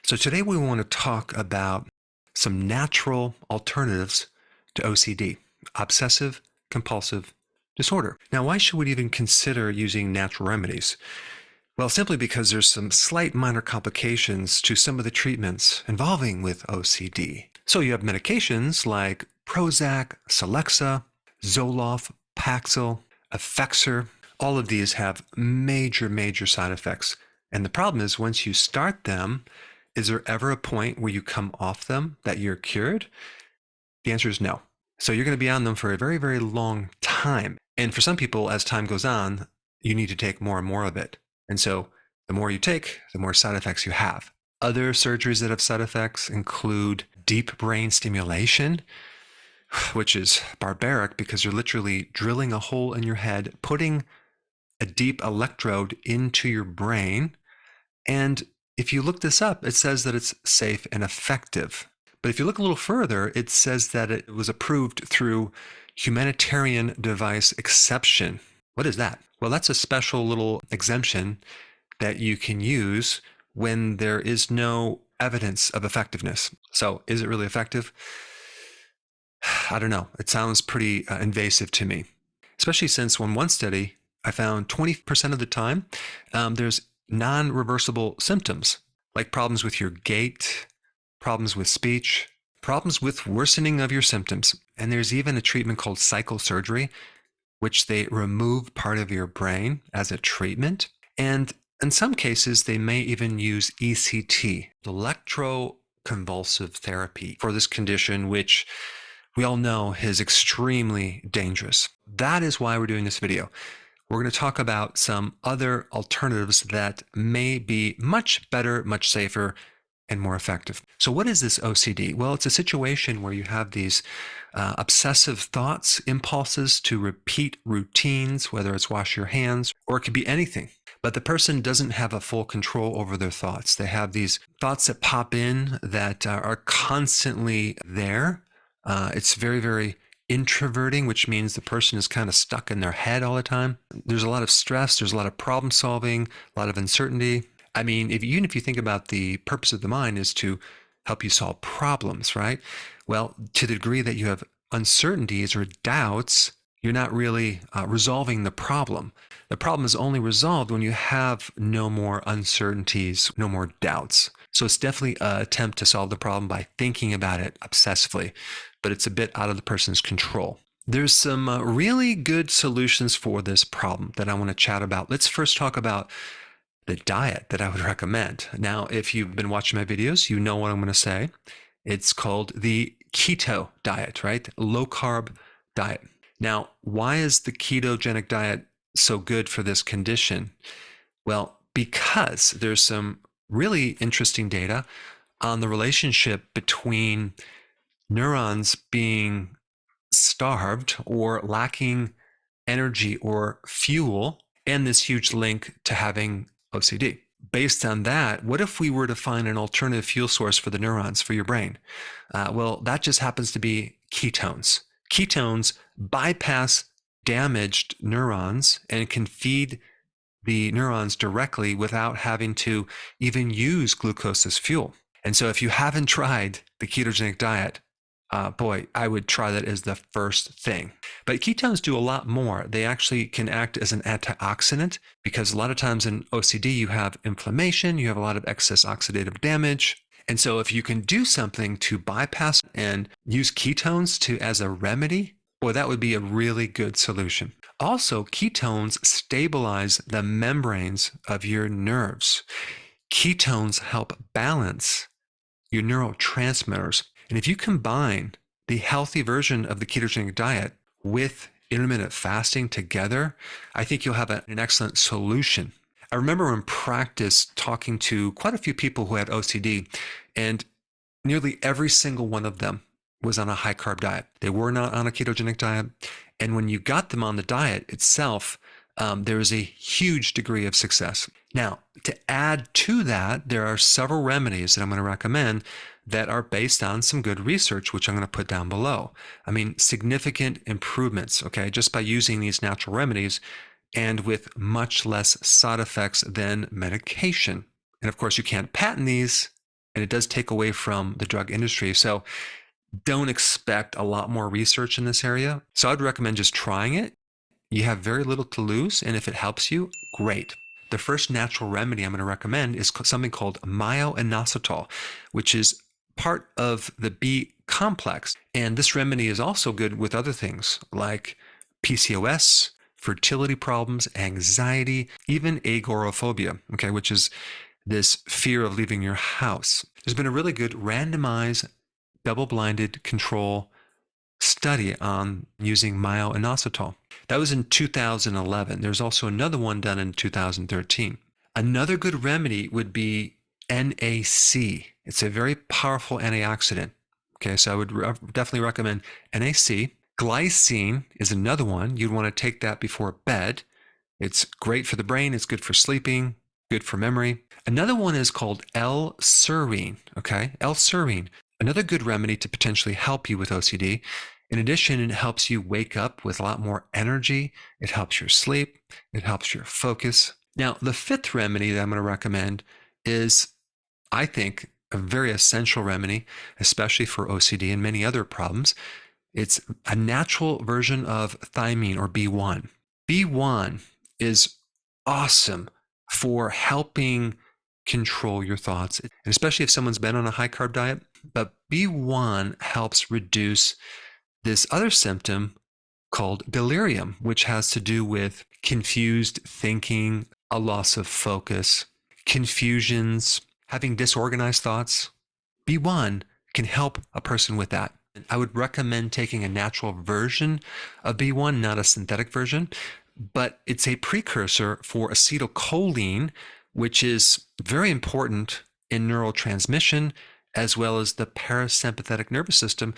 So today we want to talk about some natural alternatives to OCD, Obsessive Compulsive Disorder. Now, why should we even consider using natural remedies? Well, simply because there's some slight minor complications to some of the treatments involving with OCD. So you have medications like Prozac, Celexa, Zoloft, Paxil, Effexor. All of these have major side effects. And the problem is once you start them, is there ever a point where you come off them that you're cured? The answer is no. So you're going to be on them for a very long time. And for some people, as time goes on, you need to take more and more of it. And so the more you take, the more side effects you have. Other surgeries that have side effects include deep brain stimulation, which is barbaric because you're literally drilling a hole in your head, putting a deep electrode into your brain. And if you look this up, it says that it's safe and effective. But if you look a little further, it says that it was approved through humanitarian device exception. What is that? Well, that's a special little exemption that you can use when there is no evidence of effectiveness. So is it really effective? I don't know. It sounds pretty invasive to me, especially since in one study, I found 20% of the time there's non-reversible symptoms like problems with your gait, problems with speech, problems with worsening of your symptoms. And there's even a treatment called psychosurgery, which they remove part of your brain as a treatment. And in some cases, they may even use ECT, electroconvulsive therapy, for this condition, which we all know is extremely dangerous. That is why we're doing this video. We're going to talk about some other alternatives that may be much better, much safer, and more effective. So what is this OCD? Well, it's a situation where you have these obsessive thoughts, impulses to repeat routines, whether it's wash your hands, or it could be anything. But the person doesn't have a full control over their thoughts. They have these thoughts that pop in that are constantly there. It's very introverting, which means the person is kind of stuck in their head all the time. There's a lot of stress. There's a lot of problem solving, a lot of uncertainty. I mean, even if you think about the purpose of the mind is to help you solve problems, right? Well, to the degree that you have uncertainties or doubts, you're not really resolving the problem. The problem is only resolved when you have no more uncertainties, no more doubts. So it's definitely an attempt to solve the problem by thinking about it obsessively, but it's a bit out of the person's control. There's some really good solutions for this problem that I want to chat about. Let's first talk about the diet that I would recommend. Now, if you've been watching my videos, you know what I'm going to say. It's called the keto diet, right? Low carb diet. Now, why is the ketogenic diet so good for this condition? Well, because there's some really interesting data on the relationship between neurons being starved or lacking energy or fuel and this huge link to having OCD. Based on that, what if we were to find an alternative fuel source for the neurons, for your brain? Well, that just happens to be ketones. Ketones bypass damaged neurons and can feed the neurons directly without having to even use glucose as fuel. And so if you haven't tried the ketogenic diet, boy, I would try that as the first thing. But ketones do a lot more. They actually can act as an antioxidant because a lot of times in OCD, you have inflammation, you have a lot of excess oxidative damage. And so if you can do something to bypass and use ketones as a remedy, boy, that would be a really good solution. Also, ketones stabilize the membranes of your nerves. Ketones help balance your neurotransmitters. And if you combine the healthy version of the ketogenic diet with intermittent fasting together, I think you'll have an excellent solution. I remember in practice talking to quite a few people who had OCD, and nearly every single one of them was on a high carb diet. They were not on a ketogenic diet. And when you got them on the diet itself, there is a huge degree of success. Now, to add to that, there are several remedies that I'm going to recommend that are based on some good research, which I'm going to put down below. I mean, significant improvements, okay, just by using these natural remedies and with much less side effects than medication. And of course, you can't patent these and it does take away from the drug industry. So don't expect a lot more research in this area. So I'd recommend just trying it. You have very little to lose, and if it helps you, great. The first natural remedy I'm going to recommend is something called myo-inositol, which is part of the B complex. And this remedy is also good with other things like PCOS, fertility problems, anxiety, even agoraphobia, okay, which is this fear of leaving your house. There's been a really good randomized, double-blinded control study on using myo-inositol. That was in 2011. There's also another one done in 2013. Another good remedy would be NAC. It's a very powerful antioxidant. Okay, so I would definitely recommend NAC. Glycine is another one. You'd want to take that before bed. It's great for the brain. It's good for sleeping, good for memory. Another one is called l-serine. Okay, l-serine. Another good remedy to potentially help you with OCD. In addition, it helps you wake up with a lot more energy. It helps your sleep. It helps your focus. Now, the fifth remedy that I'm going to recommend is, I think, a very essential remedy, especially for OCD and many other problems. It's a natural version of thiamine, or B1. B1 is awesome for helping control your thoughts, and especially if someone's been on a high carb diet. But B1 helps reduce this other symptom called delirium, which has to do with confused thinking, a loss of focus, confusions, having disorganized thoughts. B1 can help a person with that. I would recommend taking a natural version of B1, not a synthetic version, but it's a precursor for acetylcholine, which is very important in neurotransmission, as well as the parasympathetic nervous system,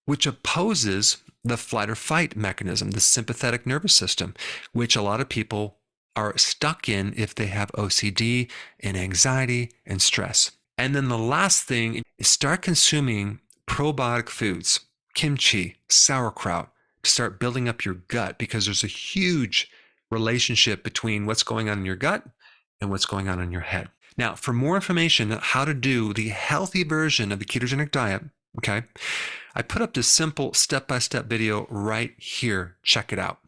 which opposes the flight or fight mechanism, the sympathetic nervous system, which a lot of people are stuck in if they have OCD and anxiety and stress. And then the last thing is start consuming probiotic foods, kimchi, sauerkraut, to start building up your gut, because there's a huge relationship between what's going on in your gut and what's going on in your head. Now, for more information on how to do the healthy version of the ketogenic diet, okay, I put up this simple step-by-step video right here. Check it out.